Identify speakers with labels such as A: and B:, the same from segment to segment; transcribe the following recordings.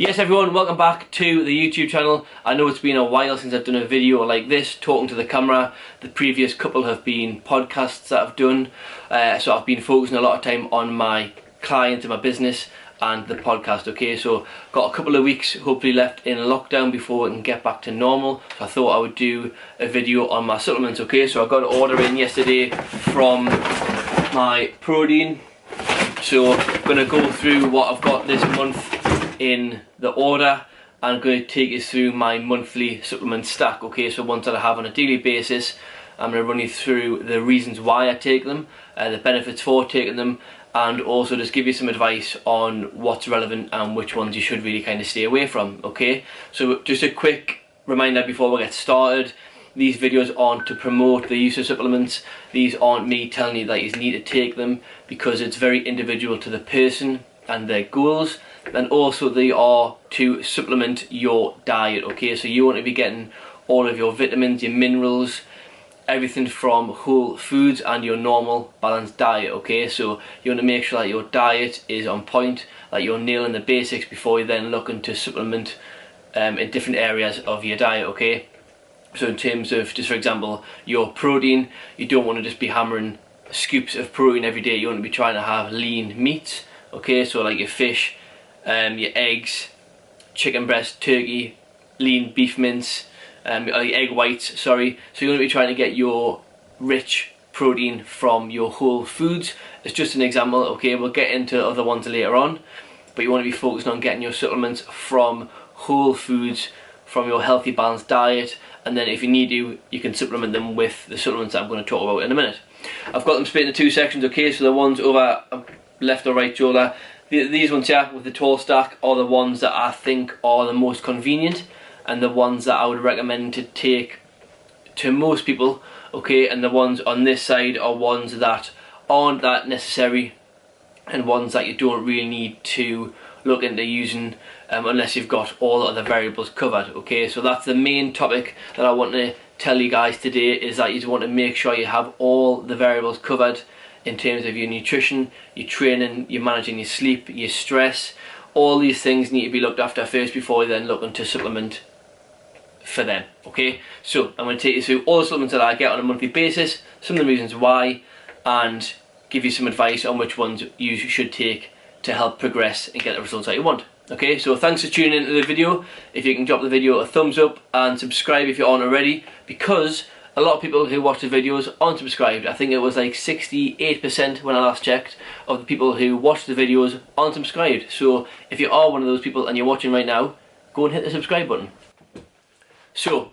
A: Yes everyone, welcome back to the YouTube channel. I know it's been a while since I've done a video like this, talking to the camera. The previous couple have been podcasts that I've done. So I've been focusing a lot of time on my clients and my business and the podcast, okay? So got a couple of weeks hopefully left in lockdown before we can get back to normal. So I thought I would do a video on my supplements, okay? So I got an order in yesterday from Myprotein. So I'm going to go through what I've got this month in the order. I'm going to take you through my monthly supplement stack, okay? So ones that I have on a daily basis. I'm going to run you through the reasons why I take them, the benefits for taking them, and also just give you some advice on what's relevant and which ones you should really kind of stay away from, okay? So just a quick reminder before we get started. These videos aren't to promote the use of supplements. These aren't me telling you that you need to take them, because it's very individual to the person and their goals. And also they are to supplement your diet, okay? So you want to be getting all of your vitamins, your minerals, everything from whole foods and your normal balanced diet, okay? So you want to make sure that your diet is on point, that you're nailing the basics before you then looking to supplement in different areas of your diet, okay? So in terms of, just for example, your protein, you don't want to just be hammering scoops of protein every day. You want to be trying to have lean meats, okay? So like your fish, your eggs, chicken breast, turkey, lean beef mince, egg whites, sorry. So you want to be trying to get your rich protein from your whole foods. It's just an example, okay? We'll get into other ones later on, but you want to be focused on getting your supplements from whole foods, from your healthy balanced diet, and then if you need to, you can supplement them with the supplements that I'm going to talk about in a minute. I've got them split into two sections, okay? So the ones over left or right shoulder, these ones here with the tall stack are the ones that I think are the most convenient and the ones that I would recommend to take to most people, okay? And the ones on this side are ones that aren't that necessary and ones that you don't really need to look into using unless you've got all the other variables covered, okay? So that's the main topic that I want to tell you guys today, is that you want to make sure you have all the variables covered in terms of your nutrition, your training, your managing your sleep, your stress. All these things need to be looked after first before you then look into supplement for them, okay? So I'm going to take you through all the supplements that I get on a monthly basis, some of the reasons why, and give you some advice on which ones you should take to help progress and get the results that you want. Okay, so thanks for tuning into the video. If you can drop the video a thumbs up and subscribe if you aren't already, because a lot of people who watch the videos aren't subscribed. I think it was like 68% when I last checked of the people who watch the videos aren't subscribed. So if you are one of those people and you're watching right now, go and hit the subscribe button. So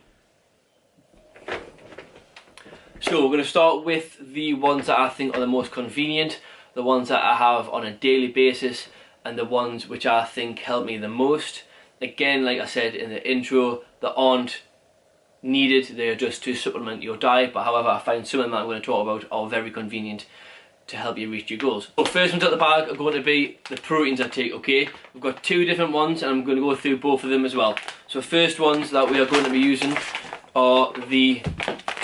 A: we're going to start with the ones that I think are the most convenient, the ones that I have on a daily basis, and the ones which I think help me the most. Again, like I said in the intro, they aren't needed, they are just to supplement your diet, but however I find some of them that I'm going to talk about are very convenient to help you reach your goals. So first ones at the bag are going to be the proteins I take, okay? We've got two different ones and I'm going to go through both of them as well. So first ones that we are going to be using are the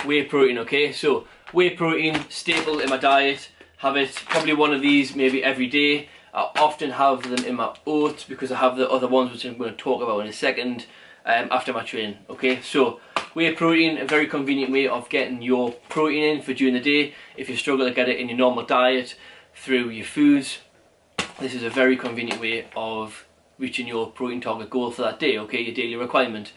A: whey protein, okay? So whey protein, staple in my diet, have it probably one of these maybe every day. I often have them in my oats because I have the other ones which I'm going to talk about in a second after my training, okay? So whey protein, a very convenient way of getting your protein in for during the day. If you struggle to get it in your normal diet through your foods, this is a very convenient way of reaching your protein target goal for that day, okay? Your daily requirement.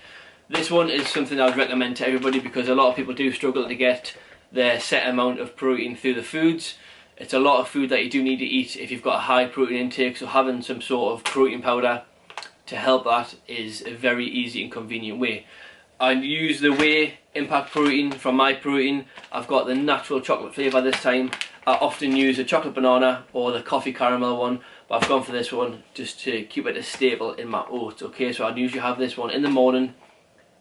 A: This one is something I would recommend to everybody because a lot of people do struggle to get their set amount of protein through the foods. It's a lot of food that you do need to eat if you've got a high protein intake, so having some sort of protein powder to help that is a very easy and convenient way. I use the whey impact protein from Myprotein. I've got the natural chocolate flavour this time. I often use a chocolate banana or the coffee caramel one, but I've gone for this one just to keep it a staple in my oats, okay? So I'd usually have this one in the morning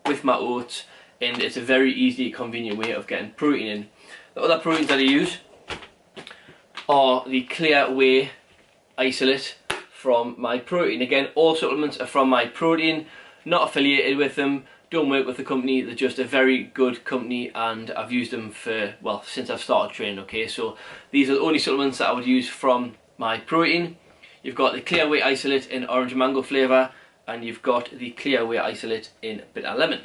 A: with my oats, and it's a very easy, convenient way of getting protein in. The other proteins that I use are the clear whey isolate from Myprotein. Again, all supplements are from Myprotein, not affiliated with them, don't work with the company, they're just a very good company and I've used them for, well, since I've started training, okay? So these are the only supplements that I would use from Myprotein. You've got the clear whey isolate in orange mango flavour, and you've got the clear whey isolate in bitter lemon.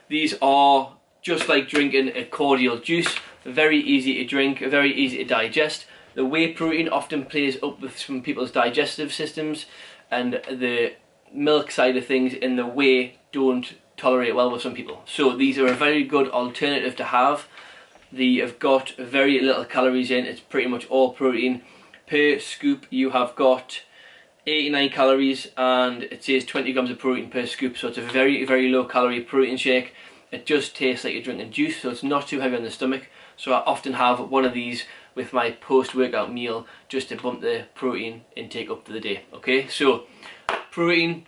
A: These are just like drinking a cordial juice, very easy to drink, very easy to digest. The whey protein often plays up with some people's digestive systems, and the milk side of things in the whey don't tolerate well with some people. So these are a very good alternative to have. They have got very little calories in, it's pretty much all protein. Per scoop you have got 89 calories and it says 20 grams of protein per scoop, so it's a very, very low calorie protein shake. It just tastes like you're drinking juice, so it's not too heavy on the stomach. So I often have one of these with my post-workout meal just to bump the protein intake up for the day. Okay, so protein,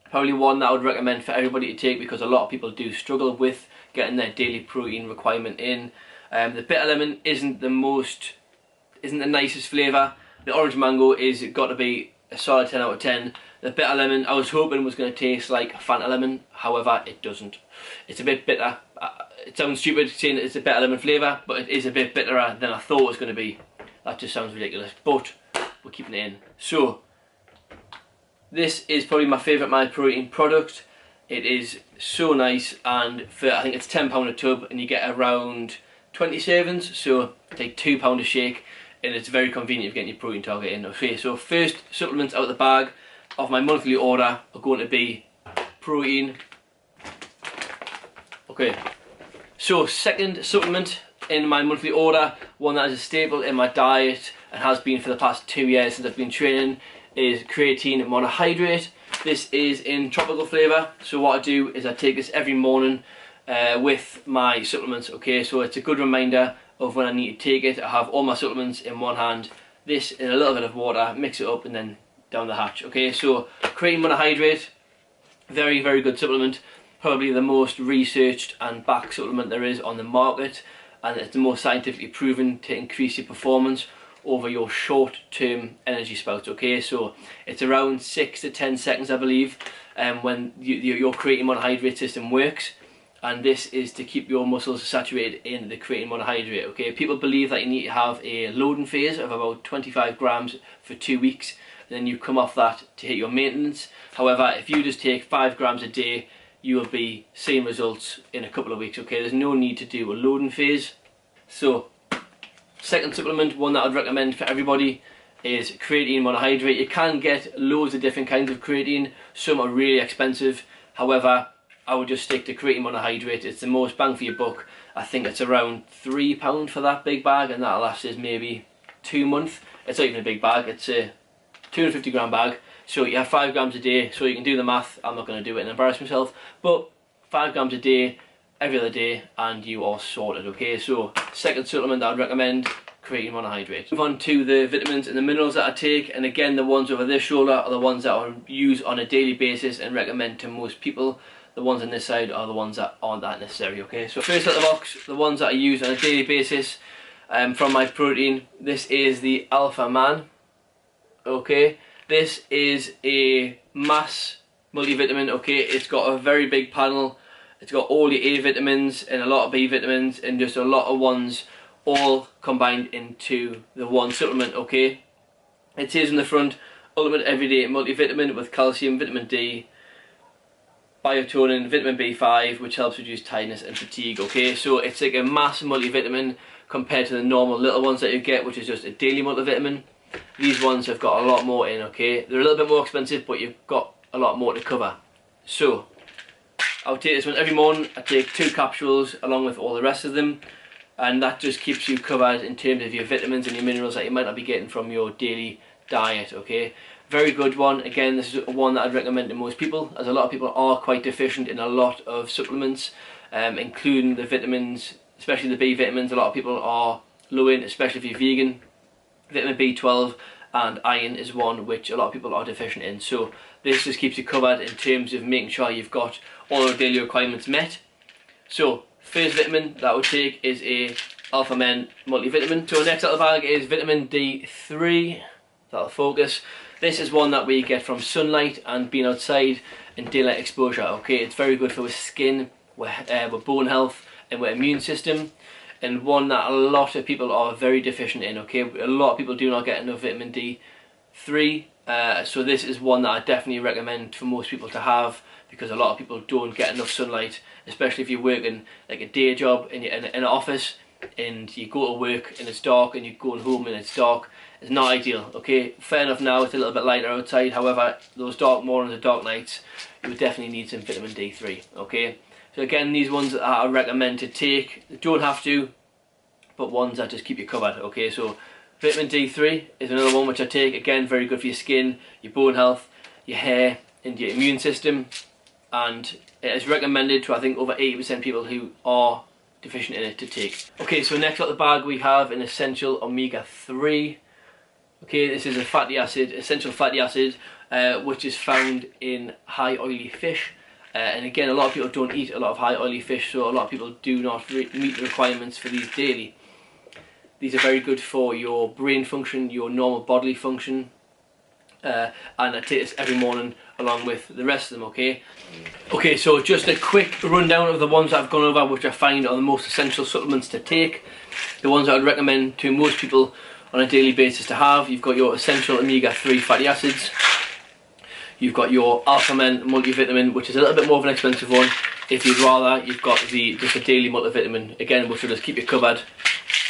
A: probably one that I would recommend for everybody to take, because a lot of people do struggle with getting their daily protein requirement in. The bitter lemon isn't the nicest flavour. The orange mango is got to be a solid 10 out of 10. The bitter lemon I was hoping was going to taste like Fanta lemon, however it doesn't. It's a bit bitter. It sounds stupid saying it's a bitter lemon flavour, but it is a bit bitterer than I thought it was going to be. That just sounds ridiculous, but we're keeping it in. So this is probably my favourite Myprotein product. It is so nice, and for I think it's £10 a tub and you get around 20 servings, so take £2 a shake, and it's very convenient for getting your protein target in. Okay, so first supplements out of the bag of my monthly order are going to be protein. Okay, so second supplement in my monthly order, one that is a staple in my diet and has been for the past 2 years since I've been training, is creatine monohydrate. This is in tropical flavour, so what I do is I take this every morning with my supplements. Okay, so it's a good reminder of when I need to take it. I have all my supplements in one hand, this in a little bit of water, mix it up and then down the hatch. Okay, so creatine monohydrate, very, very good supplement. Probably the most researched and backed supplement there is on the market, and it's the most scientifically proven to increase your performance over your short-term energy spouts. Okay, so it's around 6 to 10 seconds I believe when your creatine monohydrate system works, and this is to keep your muscles saturated in the creatine monohydrate. Okay, people believe that you need to have a loading phase of about 25 grams for 2 weeks, then you come off that to hit your maintenance. However, if you just take 5 grams a day, you will be seeing results in a couple of weeks. Okay, there's no need to do a loading phase. So second supplement, one that I'd recommend for everybody, is creatine monohydrate. You can get loads of different kinds of creatine, some are really expensive. However, I would just stick to creatine monohydrate. It's the most bang for your buck. I think it's around £3 for that big bag, and that'll last us maybe 2 months. It's not even a big bag, it's a 250 gram bag. So you have 5 grams a day, so you can do the math. I'm not going to do it and embarrass myself, but 5 grams a day, every other day, and you are sorted. Okay, so second supplement that I'd recommend, creatine monohydrate. Move on to the vitamins and the minerals that I take, and again the ones over this shoulder are the ones that I use on a daily basis and recommend to most people. The ones on this side are the ones that aren't that necessary. Okay, so first out of the box, the ones that I use on a daily basis from Myprotein. This is the Alpha Man. Okay, this is a mass multivitamin. Okay, it's got a very big panel. It's got all the A vitamins and a lot of B vitamins and just a lot of ones all combined into the one supplement. Okay, it says in the front, ultimate everyday multivitamin with calcium, vitamin D, biotonin, vitamin B5, which helps reduce tiredness and fatigue. Okay, so it's like a mass multivitamin compared to the normal little ones that you get, which is just a daily multivitamin. These ones have got a lot more in. Okay, they're a little bit more expensive, but you've got a lot more to cover. So I'll take this one every morning. I take 2 capsules along with all the rest of them, and that just keeps you covered in terms of your vitamins and your minerals that you might not be getting from your daily diet. Okay, very good one. Again, this is one that I'd recommend to most people, as a lot of people are quite deficient in a lot of supplements, including the vitamins, especially the B vitamins. A lot of people are low in, especially if you're vegan. Vitamin B12 and iron is one which a lot of people are deficient in, so this just keeps you covered in terms of making sure you've got all your daily requirements met. So first vitamin that I would take is a Alpha Men multivitamin. So next out of the bag is vitamin D3. That'll focus. This is one that we get from sunlight and being outside in daylight exposure. Okay, it's very good for skin, with bone health and with immune system, and one that a lot of people are very deficient in. Okay, a lot of people do not get enough vitamin D3, So this is one that I definitely recommend for most people to have, because a lot of people don't get enough sunlight, especially if you're working like a day job in an office and you go to work and it's dark and you're going home and it's dark. It's not ideal. Okay, fair enough, now it's a little bit lighter outside, however those dark mornings and dark nights you would definitely need some vitamin D3. Okay, so again, these ones that I recommend to take, you don't have to, but ones that just keep you covered. Okay, so vitamin D3 is another one which I take, again very good for your skin, your bone health, your hair and your immune system, and it is recommended to I think over 80% people who are deficient in it to take. Okay, so next up the bag we have an essential omega-3. Okay, this is a fatty acid, essential fatty acid, which is found in high oily fish. And again, a lot of people don't eat a lot of high oily fish, so a lot of people do not meet the requirements for these daily. These are very good for your brain function, your normal bodily function, and I take this every morning along with the rest of them. Okay, so just a quick rundown of the ones that I've gone over, which I find are the most essential supplements to take. The ones I would recommend to most people on a daily basis to have: you've got your essential omega-3 fatty acids, you've got your Alpha Men multivitamin, which is a little bit more of an expensive one. If you'd rather, you've got just a daily multivitamin, again which will just keep you covered,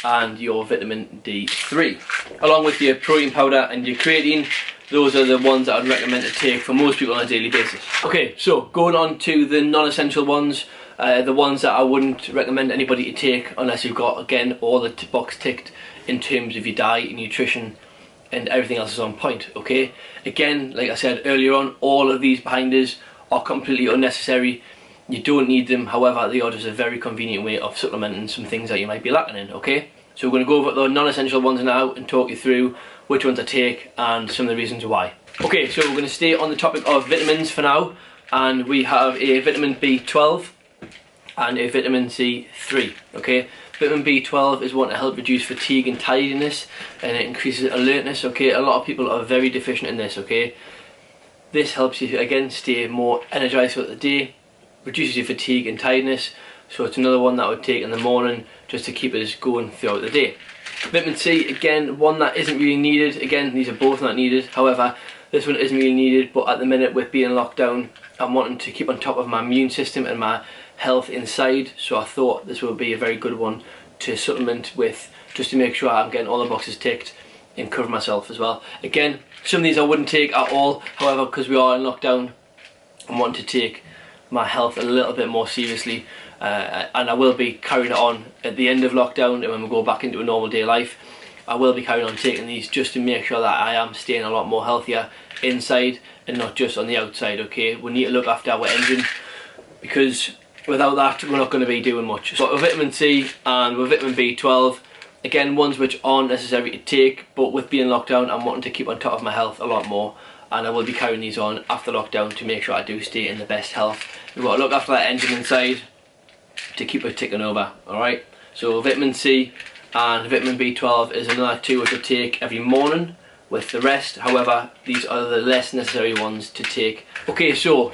A: and your vitamin D3, along with your protein powder and your creatine. Those are the ones that I'd recommend to take for most people on a daily basis. Okay, so going on to the non-essential ones, the ones that I wouldn't recommend anybody to take unless you've got, again, all the box ticked in terms of your diet, nutrition, and everything else is on point. Okay, again, like I said earlier on, all of these behind us are completely unnecessary. You don't need them, however they are just a very convenient way of supplementing some things that you might be lacking in. Okay, so we're going to go over the non-essential ones now and talk you through which ones I take and some of the reasons why. Okay, so we're going to stay on the topic of vitamins for now, and we have a vitamin B12 and a vitamin C3. Okay, vitamin B12 is one to help reduce fatigue and tidiness, and it increases alertness. Okay, a lot of people are very deficient in this. Okay, this helps you again stay more energized throughout the day, reduces your fatigue and tiredness, so it's another one that I would take in the morning just to keep us going throughout the day. Vitamin C, again, one that isn't really needed. Again, these are both not needed, however this one isn't really needed, but at the minute with being locked down, I'm wanting to keep on top of my immune system and my health inside, so I thought this would be a very good one to supplement with, just to make sure I'm getting all the boxes ticked and cover myself as well. Again, some of these I wouldn't take at all, however because we are in lockdown, I'm wanting to take my health a little bit more seriously, and I will be carrying it on at the end of lockdown, and when we go back into a normal day life I will be carrying on taking these just to make sure that I am staying a lot more healthier inside and not just on the outside. Okay, we need to look after our engine, because without that we're not going to be doing much. So with vitamin C and with vitamin B12, again ones which aren't necessary to take, but with being locked down I'm wanting to keep on top of my health a lot more, and I will be carrying these on after lockdown to make sure I do stay in the best health. We've got to look after that engine inside to keep it ticking over. Alright, so vitamin C and vitamin B12 is another two which I take every morning with the rest, however these are the less necessary ones to take. Okay, so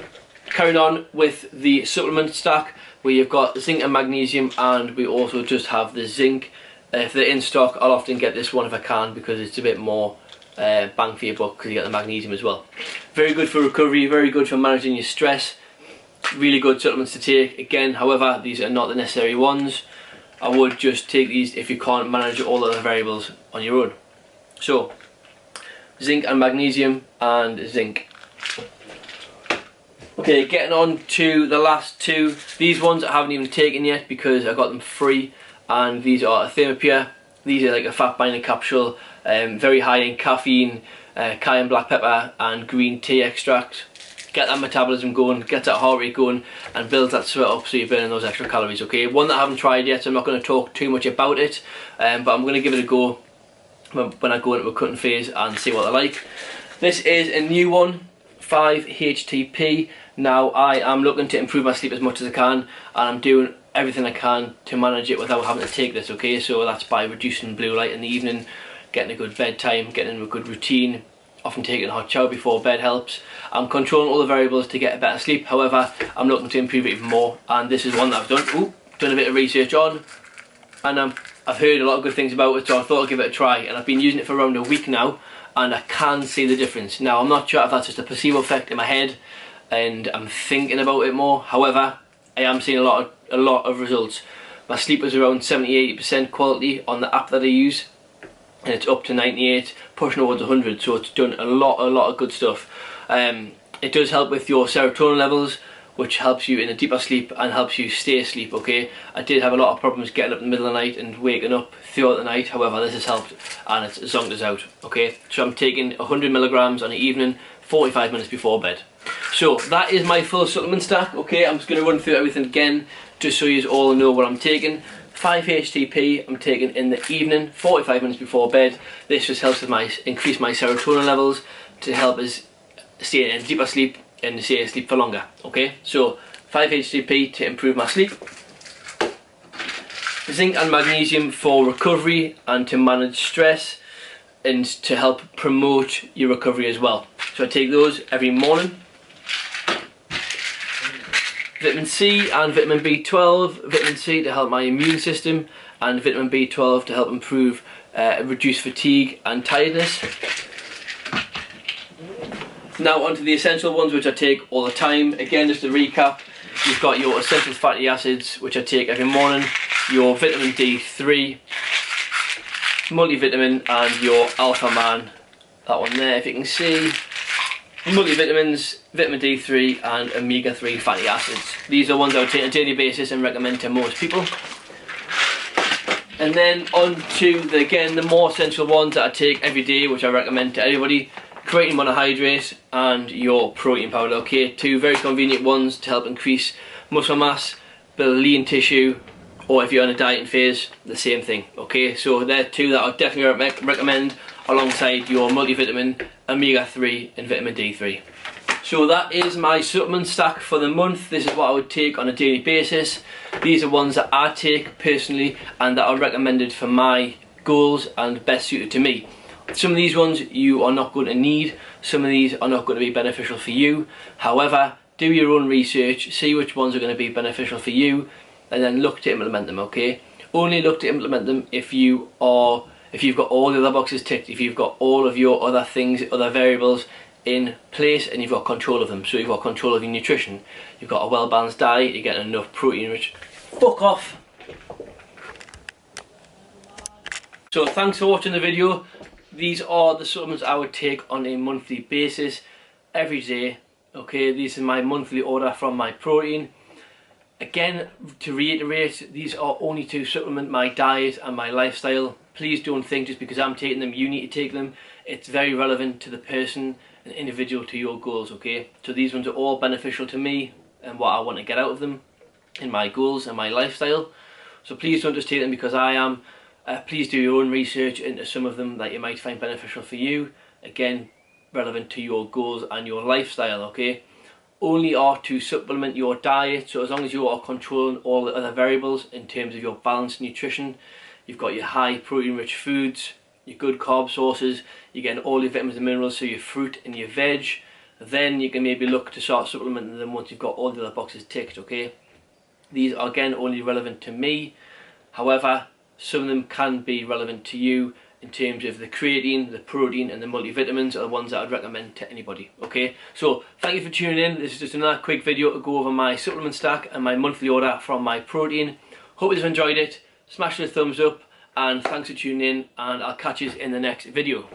A: carrying on with the supplement stack, we've got zinc and magnesium, and we also just have the zinc. If they're in stock I'll often get this one if I can, because it's a bit more bang for your buck because you get the magnesium as well. Very good for recovery, very good for managing your stress, really good supplements to take. Again, however, these are not the necessary ones. I would just take these if you can't manage all of the variables on your own. So zinc and magnesium and zinc. Okay, getting on to the last two. These ones I haven't even taken yet because I got them free, and these are a Thermopure. These are like a fat binding capsule, very high in caffeine, cayenne black pepper and green tea extract. Get that metabolism going, gets that heart rate going, and builds that sweat up so you're burning those extra calories. Okay, one that I haven't tried yet, so I'm not going to talk too much about it, but I'm going to give it a go when I go into a cutting phase and see what they're like. This is a new one, 5-HTP. Now I am looking to improve my sleep as much as I can, and I'm doing everything I can to manage it without having to take this. Okay, so that's by reducing blue light in the evening, getting a good bedtime, getting a good routine, often taking a hot shower before bed helps. I'm controlling all the variables to get a better sleep, however I'm looking to improve it even more, and this is one that I've done a bit of research on, and I've heard a lot of good things about it, so I thought I'd give it a try, and I've been using it for around a week now, and I can see the difference. Now, I'm not sure if that's just a placebo effect in my head and I'm thinking about it more. However, I am seeing a lot of results. My sleep was around 70-80% quality on the app that I use, and it's up to 98, pushing towards 100, so it's done a lot of good stuff. It does help with your serotonin levels, which helps you in a deeper sleep and helps you stay asleep, okay? I did have a lot of problems getting up in the middle of the night and waking up throughout the night. However, this has helped and it's zonked us out, okay? So I'm taking 100 milligrams on the evening, 45 minutes before bed. So that is my full supplement stack, okay? I'm just going to run through everything again just so you all know what I'm taking. 5-HTP I'm taking in the evening, 45 minutes before bed. This just helps with increase my serotonin levels to help us stay in deeper sleep and stay asleep for longer, okay? So 5-HTP to improve my sleep. Zinc and magnesium for recovery and to manage stress and to help promote your recovery as well. So I take those every morning. Vitamin C and vitamin B12. Vitamin C to help my immune system and vitamin B12 to help improve, reduce fatigue and tiredness. Now onto the essential ones, which I take all the time. Again, just to recap, you've got your essential fatty acids, which I take every morning, your vitamin D3, multivitamin, and your Alpha Man, that one there if you can see. Multivitamins, vitamin D3 and omega-3 fatty acids. These are ones I would take on a daily basis and recommend to most people. And then on to the more essential ones that I take every day, which I recommend to everybody. Creatine monohydrate and your protein powder, okay? Two very convenient ones to help increase muscle mass, build lean tissue, or if you're on a dieting phase, the same thing, okay? So they're two that I would definitely recommend alongside your multivitamin, omega-3 and vitamin D3. So that is my supplement stack for the month. This is what I would take on a daily basis. These are ones that I take personally and that are recommended for my goals and best suited to me. Some of these ones you are not going to need, some of these are not going to be beneficial for you. However, do your own research, see which ones are going to be beneficial for you, and then look to implement them, okay? Only look to implement them if you've got all the other boxes ticked, if you've got all of your other things, other variables in place and you've got control of them. So you've got control of your nutrition, you've got a well balanced diet, you're getting enough protein rich. Fuck off! So thanks for watching the video. These are the supplements I would take on a monthly basis, every day, okay? This is my monthly order from Myprotein. Again, to reiterate, these are only to supplement my diet and my lifestyle. Please don't think just because I'm taking them, you need to take them. It's very relevant to the person and individual to your goals, okay? So these ones are all beneficial to me and what I want to get out of them in my goals and my lifestyle. So please don't just take them because I am. Please do your own research into some of them that you might find beneficial for you. Again, relevant to your goals and your lifestyle, okay? Only are to supplement your diet, so as long as you are controlling all the other variables in terms of your balanced nutrition, you've got your high protein rich foods, your good carb sources, you're getting all your vitamins and minerals, so your fruit and your veg, then you can maybe look to start supplementing them once you've got all the other boxes ticked, okay? These are again only relevant to me. However, some of them can be relevant to you in terms of the creatine, the protein and the multivitamins are the ones that I'd recommend to anybody, okay? So thank you for tuning in. This is just another quick video to go over my supplement stack and my monthly order from Myprotein. Hope you've enjoyed it. Smash the thumbs up and thanks for tuning in, and I'll catch you in the next video.